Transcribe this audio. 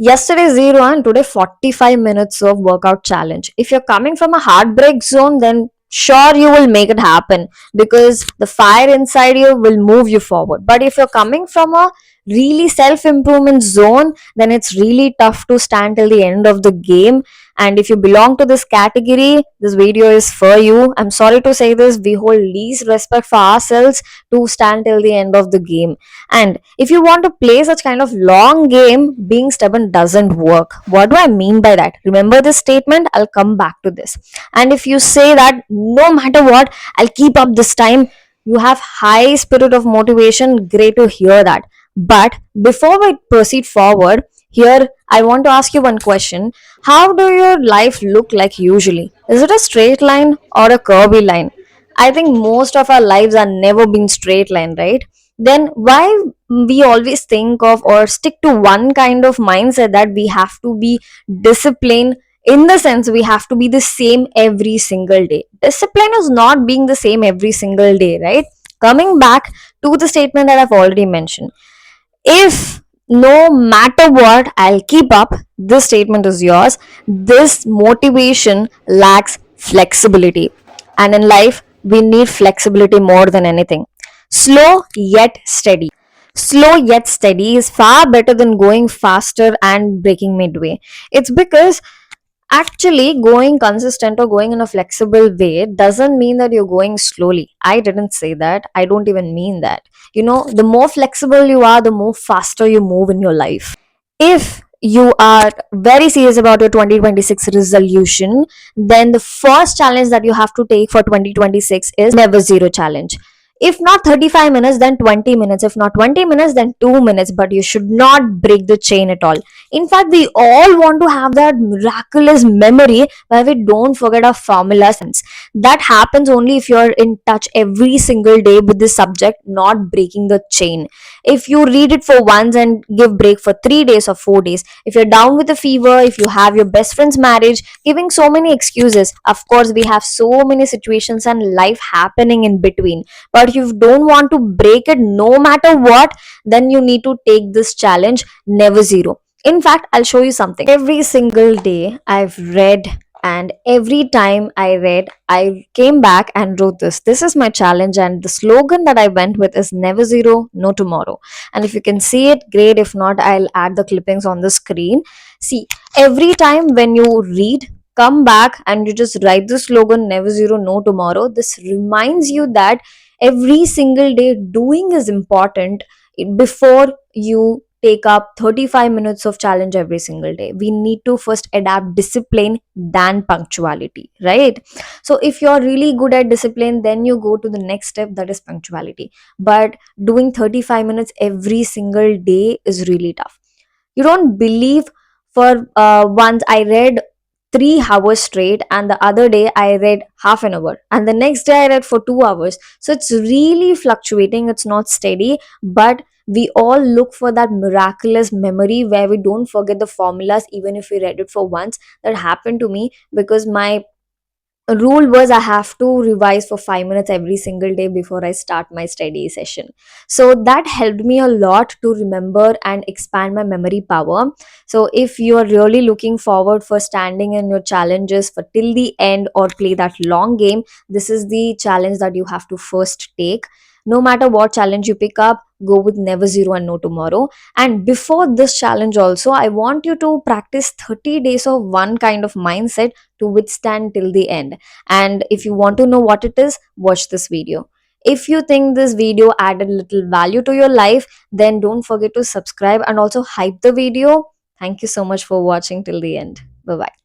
Yesterday 0 and today 45 minutes of workout challenge. If you're coming from a heartbreak zone, then sure you will make it happen because the fire inside you will move you forward. But if you're coming from a really self improvement zone, then it's really tough to stand till the end of the game. And if you belong to this category, this video is for you. I'm sorry to say this, we hold least respect for ourselves to stand till the end of the game. And if you want to play such kind of long game, being stubborn doesn't work. What do I mean by that? Remember this statement? I'll come back to this. And if you say that no matter what, I'll keep up this time, you have high spirit of motivation. Great to hear that. But before we proceed forward, here I want to ask you one question. How do your life look like usually? Is it a straight line or a curvy line? I think most of our lives are never been straight line, right? Then why we always think of or stick to one kind of mindset that we have to be disciplined, in the sense we have to be the same every single day? Discipline is not being the same every single day, right? Coming back to the statement that I've already mentioned, if no matter what I'll keep up, this statement is yours. This motivation lacks flexibility, and in life we need flexibility more than anything. Slow yet steady. Slow yet steady is far better than going faster and breaking midway. It's because actually going consistent or going in a flexible way doesn't mean that you're going slowly. I didn't say that. I don't even mean that. The more flexible you are, the more faster you move in your life. If you are very serious about your 2026 resolution, then the first challenge that you have to take for 2026 is never zero challenge. If not 35 minutes, then 20 minutes. If not 20 minutes, then 2 minutes. But you should not break the chain at all. In fact, we all want to have that miraculous memory where we don't forget our formulas. That happens only if you're in touch every single day with the subject, not breaking the chain. If you read it for once and give break for 3 days or 4 days, if you're down with a fever, if you have your best friend's marriage, giving so many excuses. Of course, we have so many situations and life happening in between, but if you don't want to break it no matter what, then you need to take this challenge, never zero. In fact, I'll show you something. Every single day I've read, and every time I read, I came back and wrote this is my challenge, and the slogan that I went with is never zero, no tomorrow. And if you can see it, great. If not, I'll add the clippings on the screen. See, every time when you read, come back and you just write the slogan never zero, no tomorrow. This reminds you that every single day doing is important before you take up 35 minutes of challenge every single day. We need to first adapt discipline than punctuality, right? So if you're really good at discipline, then you go to the next step, that is punctuality. But doing 35 minutes every single day is really tough. You don't believe, for once I read 3 hours straight, and the other day I read half an hour, and the next day I read for 2 hours. So it's really fluctuating, it's not steady. But we all look for that miraculous memory where we don't forget the formulas even if we read it for once. That happened to me because my rule was I have to revise for 5 minutes every single day before I start my study session. So that helped me a lot to remember and expand my memory power. So if you are really looking forward for standing in your challenges for till the end or play that long game, this is the challenge that you have to first take. No matter what challenge you pick up, go with never zero and no tomorrow. And before this challenge also, I want you to practice 30 days of one kind of mindset to withstand till the end. And if you want to know what it is, watch this video. If you think this video added little value to your life, then don't forget to subscribe and also hype the video. Thank you so much for watching till the end. Bye bye.